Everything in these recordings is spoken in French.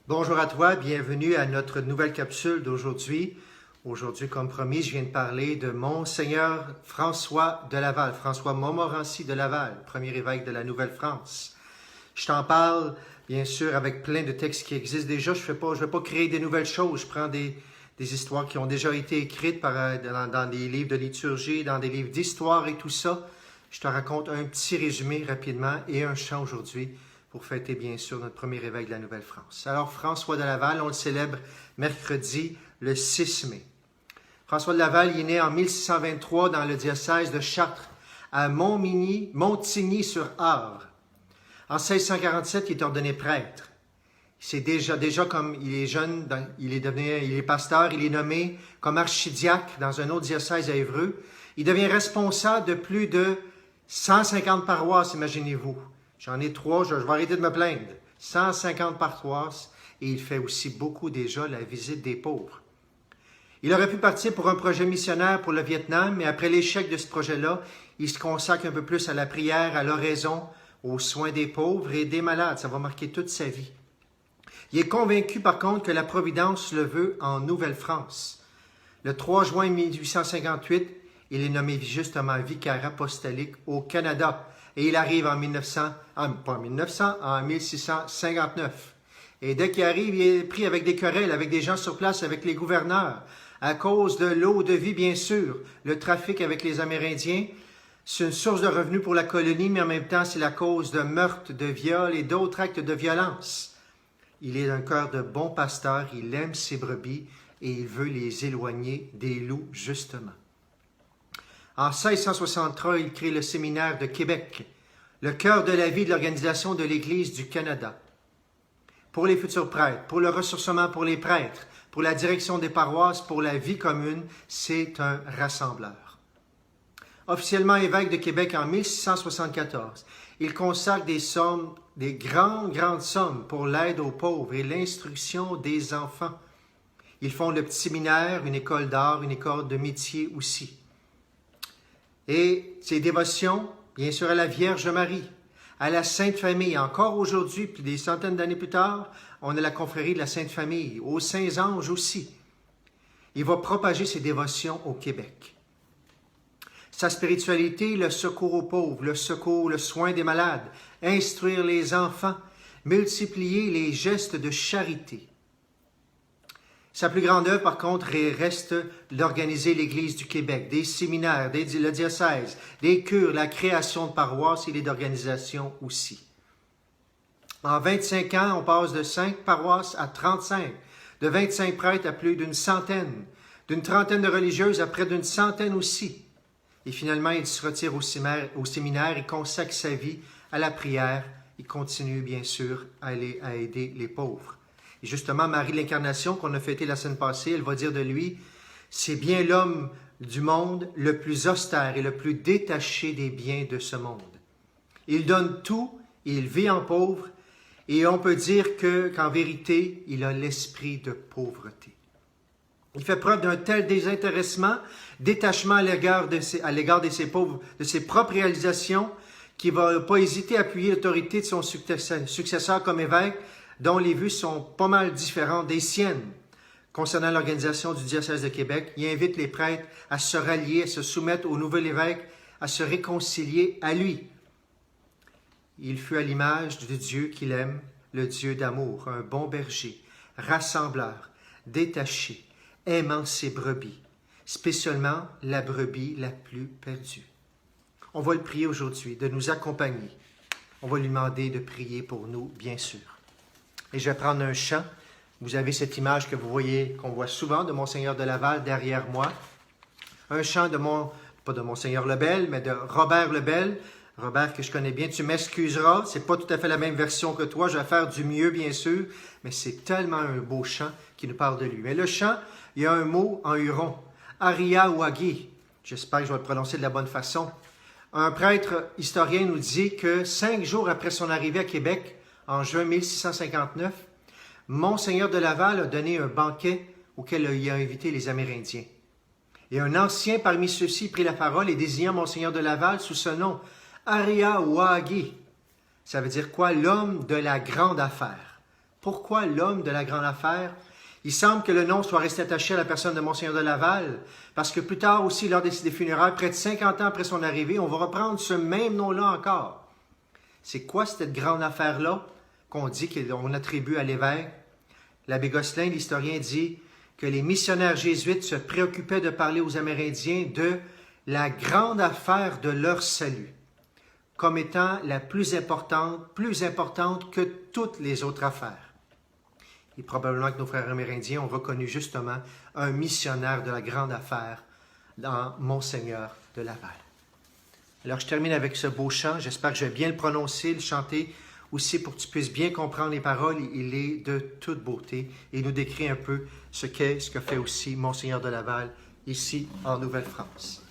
Bonjour à toi, bienvenue à notre nouvelle capsule d'aujourd'hui. Aujourd'hui, comme promis, je viens de parler de Monseigneur François de Laval, François Montmorency de Laval, premier évêque de la Nouvelle-France. Je t'en parle, bien sûr, avec plein de textes qui existent déjà. Je ne vais pas créer des nouvelles choses. Je prends des histoires qui ont déjà été écrites dans des livres de liturgie, dans des livres d'histoire et tout ça. Je te raconte un petit résumé rapidement et un chant aujourd'hui pour fêter, bien sûr, notre premier évêque de la Nouvelle-France. Alors, François de Laval, on le célèbre mercredi, le 6 mai. François de Laval, il est né en 1623 dans le diocèse de Chartres, à Montigny-sur-Ardres. En 1647, il est ordonné prêtre. C'est déjà comme il est jeune, il est pasteur, il est nommé comme archidiacre dans un autre diocèse à Évreux. Il devient responsable de plus de 150 paroisses, imaginez-vous. J'en ai 3, je vais arrêter de me plaindre. 150 paroisses, et il fait aussi beaucoup déjà la visite des pauvres. Il aurait pu partir pour un projet missionnaire pour le Vietnam, mais après l'échec de ce projet-là, il se consacre un peu plus à la prière, à l'oraison, aux soins des pauvres et des malades. Ça va marquer toute sa vie. Il est convaincu, par contre, que la Providence le veut en Nouvelle-France. Le 3 juin 1858, il est nommé justement vicaire apostolique au Canada. Et il arrive en 1659. Et dès qu'il arrive, il est pris avec des querelles, avec des gens sur place, avec les gouverneurs, à cause de l'eau de vie, bien sûr. Le trafic avec les Amérindiens, c'est une source de revenus pour la colonie, mais en même temps, c'est la cause de meurtres, de viols et d'autres actes de violence. Il est d'un cœur de bon pasteur, il aime ses brebis et il veut les éloigner des loups, justement. En 1663, il crée le séminaire de Québec, le cœur de la vie de l'Organisation de l'Église du Canada. Pour les futurs prêtres, pour le ressourcement pour les prêtres, pour la direction des paroisses, pour la vie commune, c'est un rassembleur. Officiellement évêque de Québec en 1674, il consacre des grandes sommes pour l'aide aux pauvres et l'instruction des enfants. Il fonde le petit séminaire, une école d'art, une école de métier aussi. Et ses dévotions, bien sûr, à la Vierge Marie, à la Sainte Famille. Encore aujourd'hui, puis des centaines d'années plus tard, on a la confrérie de la Sainte Famille, aux Saints Anges aussi. Il va propager ses dévotions au Québec. Sa spiritualité, le secours aux pauvres, le soin des malades, instruire les enfants, multiplier les gestes de charité. Sa plus grande œuvre, par contre, reste d'organiser l'Église du Québec, des séminaires, le diocèse, des cures, la création de paroisses et d'organisations aussi. En 25 ans, on passe de 5 paroisses à 35, de 25 prêtres à plus d'une centaine, d'une trentaine de religieuses à près d'une centaine aussi. Et finalement, il se retire au séminaire et consacre sa vie à la prière. Il continue, bien sûr, à aider les pauvres. Et justement, Marie de l'Incarnation, qu'on a fêté la semaine passée, elle va dire de lui, c'est bien l'homme du monde le plus austère et le plus détaché des biens de ce monde. Il donne tout, il vit en pauvre, et on peut dire qu'en vérité, il a l'esprit de pauvreté. Il fait preuve d'un tel désintéressement, détachement à l'égard de ses pauvres, de ses propres réalisations, qu'il ne va pas hésiter à appuyer l'autorité de son successeur comme évêque, dont les vues sont pas mal différentes des siennes. Concernant l'organisation du diocèse de Québec, il invite les prêtres à se rallier, à se soumettre au nouvel évêque, à se réconcilier à lui. Il fut à l'image de Dieu qu'il aime, le Dieu d'amour, un bon berger, rassembleur, détaché, aimant ses brebis, spécialement la brebis la plus perdue. On va le prier aujourd'hui de nous accompagner. On va lui demander de prier pour nous, bien sûr. Et je vais prendre un chant. Vous avez cette image que vous voyez, qu'on voit souvent de Monseigneur de Laval derrière moi. Un chant pas de Monseigneur Lebel, mais de Robert Lebel. Robert, que je connais bien, tu m'excuseras. C'est pas tout à fait la même version que toi. Je vais faire du mieux, bien sûr. Mais c'est tellement un beau chant qui nous parle de lui. Mais le chant, il y a un mot en huron. Aria Wagi. J'espère que je vais le prononcer de la bonne façon. Un prêtre historien nous dit que 5 jours après son arrivée à Québec, en juin 1659, Monseigneur de Laval a donné un banquet auquel il a invité les Amérindiens. Et un ancien parmi ceux-ci prit la parole et désigna Monseigneur de Laval sous ce nom, Aria Wagi. Ça veut dire quoi? L'homme de la grande affaire. Pourquoi l'homme de la grande affaire? Il semble que le nom soit resté attaché à la personne de Monseigneur de Laval, parce que plus tard aussi, lors des funérailles, près de 50 ans après son arrivée, on va reprendre ce même nom-là encore. C'est quoi cette grande affaire-là qu'on dit qu'on attribue à l'évêque? L'abbé Gosselin, l'historien, dit que les missionnaires jésuites se préoccupaient de parler aux Amérindiens de la grande affaire de leur salut, comme étant la plus importante que toutes les autres affaires. Et probablement que nos frères amérindiens ont reconnu justement un missionnaire de la grande affaire dans Monseigneur de Laval. Alors, je termine avec ce beau chant. J'espère que je vais bien le prononcer, le chanter aussi pour que tu puisses bien comprendre les paroles. Il est de toute beauté et il nous décrit un peu ce que fait aussi Monseigneur de Laval ici en Nouvelle-France.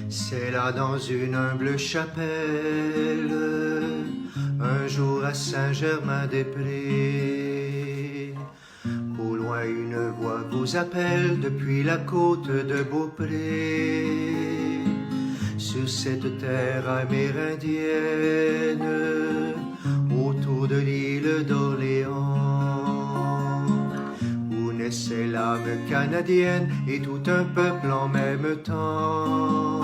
C'est là dans une humble chapelle, un jour à Saint-Germain-des-Prés. Au loin une voix vous appelle depuis la côte de Beaupré. Sur cette terre amérindienne, autour de l'île d'Orléans, où naissait l'âme canadienne et tout un peuple en même temps.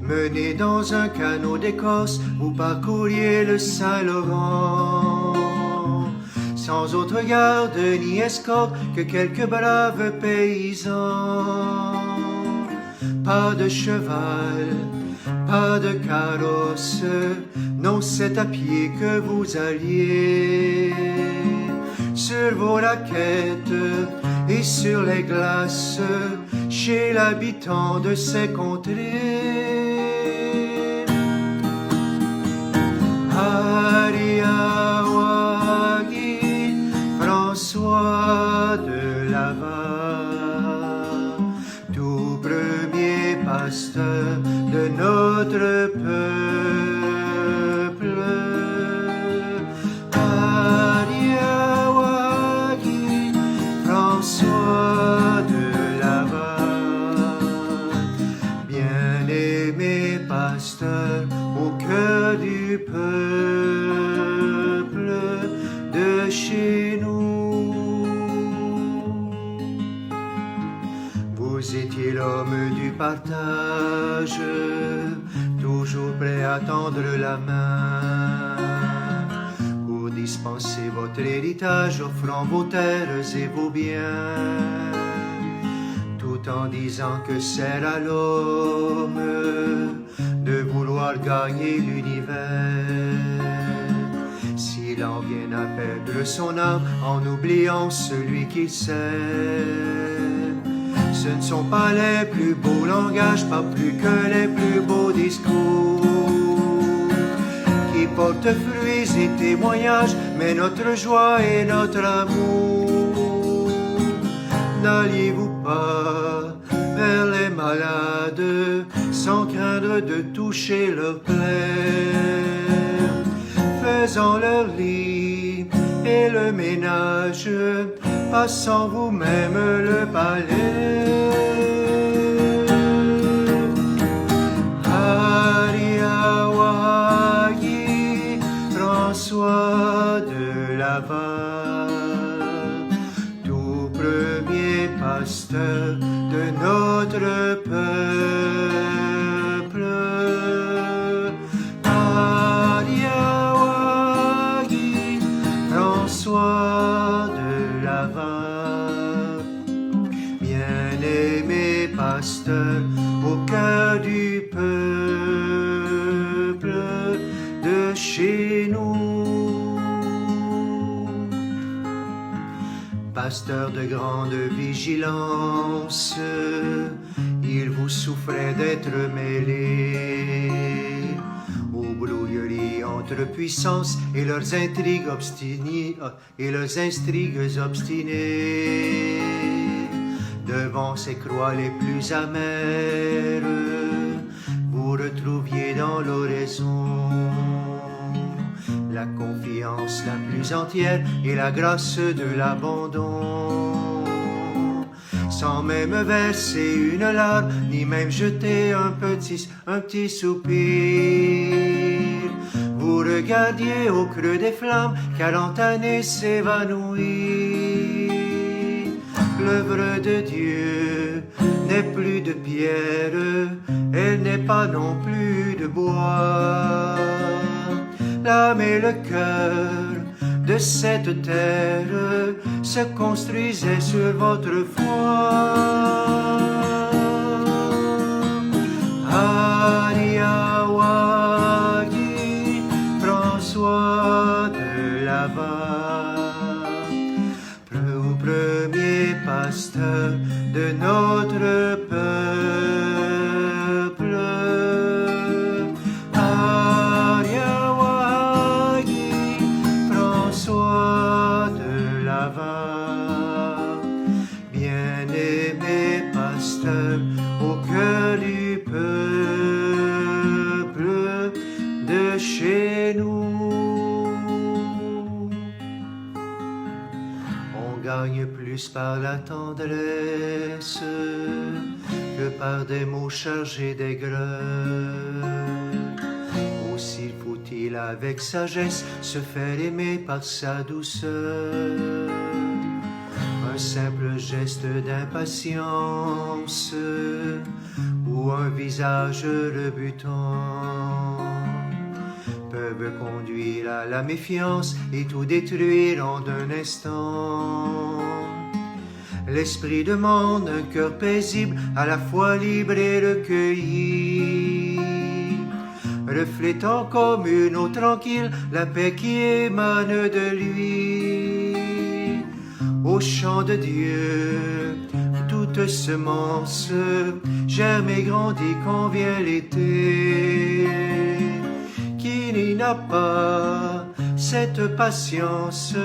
Mené dans un canot d'Écosse, vous parcouriez le Saint-Laurent, sans autre garde ni escorte que quelques braves paysans. Pas de cheval, pas de carrosse, non c'est à pied que vous alliez. Sur vos raquettes et sur les glaces, chez l'habitant de ces contrées. Ariawagi, François de Laval, tout premier pasteur de notre peuple. Ariawagi, François de Laval, bien-aimé pasteur au cœur du peuple de chez nous. Vous étiez l'homme du partage, toujours prêt à tendre la main pour dispenser votre héritage, offrant vos terres et vos biens, tout en disant que c'est à l'homme de vouloir gagner l'univers. S'il en vient à perdre son âme en oubliant celui qu'il sert, ce ne sont pas les plus beaux langages, pas plus que les plus beaux discours qui portent fruits et témoignages, mais notre joie et notre amour. N'alliez-vous pas vers les malades sans craindre de toucher leur plaie, faisant leur lit et le ménage, passant vous-même le balai. Ariawagi, François de Laval, tout premier pasteur de notre peuple. Ariawagi, François de Laval, bien-aimé pasteur au cœur du peuple de chez nous. Pasteur de grande vigilance, il vous souffrait d'être mêlé aux brouilleries entre puissances et leurs intrigues obstinées, Devant ces croix les plus amères, vous retrouviez dans l'oraison la confiance la plus entière et la grâce de l'abandon. sans même verser une larme, ni même jeter un petit soupir. Vous regardiez au creux des flammes, qu'Alentanée s'évanouit. L'œuvre de Dieu n'est plus de pierre, elle n'est pas non plus de bois. L'âme et le cœur de cette terre se construisaient sur votre foi. Ariawagi, François de Laval, premier pasteur de notre peuple. Ariawagi, François de Laval, bien-aimé pasteur au cœur du peuple de chez nous. On gagne plus par la tendresse que par des mots chargés d'aigreur. Aussi faut-il avec sagesse se faire aimer par sa douceur. Un simple geste d'impatience ou un visage rebutant peuvent conduire à la méfiance et tout détruire en un instant. L'esprit demande un cœur paisible, à la fois libre et recueilli, reflétant comme une eau tranquille la paix qui émane de lui. Au chant de Dieu, toute semence germe et grandit quand vient l'été. Qui n'a pas cette patience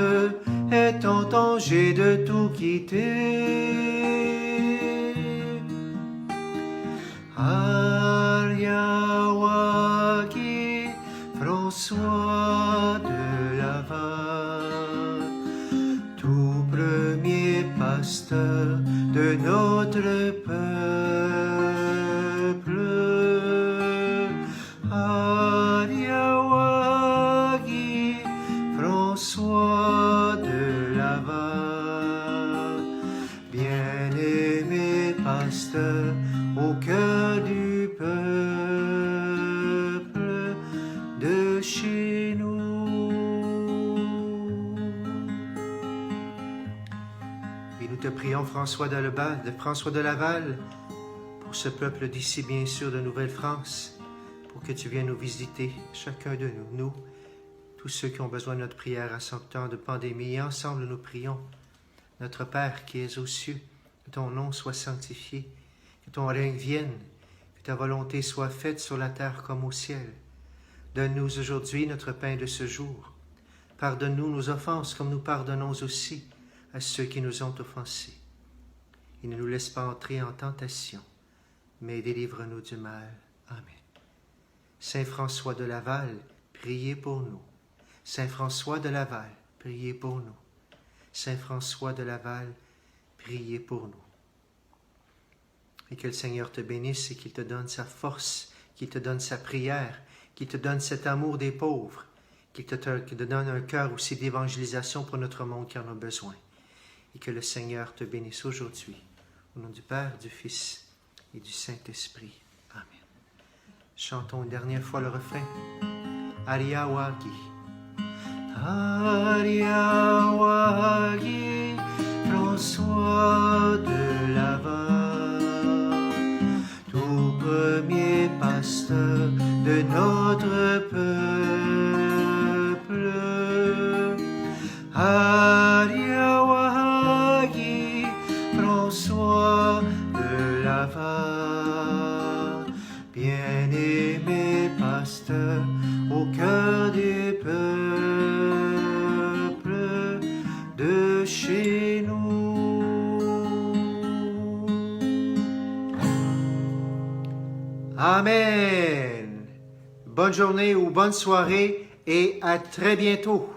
est en danger de tout quitter. Ariawagi, François de Laval, tout premier pasteur de notre peuple. Ariawagi, François de Laval, bien-aimé pasteur au cœur du peuple de chez nous. Et nous te prions, François de Laval, pour ce peuple d'ici, bien sûr, de Nouvelle-France, pour que tu viennes nous visiter, chacun de nous, tous ceux qui ont besoin de notre prière à ce temps de pandémie. Et ensemble, nous prions. Notre Père qui es aux cieux, que ton nom soit sanctifié, que ton règne vienne, que ta volonté soit faite sur la terre comme au ciel. Donne-nous aujourd'hui notre pain de ce jour. Pardonne-nous nos offenses comme nous pardonnons aussi à ceux qui nous ont offensés. Et ne nous laisse pas entrer en tentation, mais délivre-nous du mal. Amen. Saint François de Laval, priez pour nous. Saint François de Laval, priez pour nous. Saint François de Laval, priez pour nous. Et que le Seigneur te bénisse et qu'il te donne sa force, qu'il te donne sa prière, qu'il te donne cet amour des pauvres, qu'il te donne un cœur aussi d'évangélisation pour notre monde qui en a besoin. Et que le Seigneur te bénisse aujourd'hui. Au nom du Père, du Fils et du Saint-Esprit. Amen. Chantons une dernière fois le refrain. Ariawagi. Ariawagi, François de Laval, tout premier pasteur de notre peuple. Ariawagi, François de Laval, bien-aimé pasteur au cœur du peuple de chez nous. Amen. Bonne journée ou bonne soirée et à très bientôt.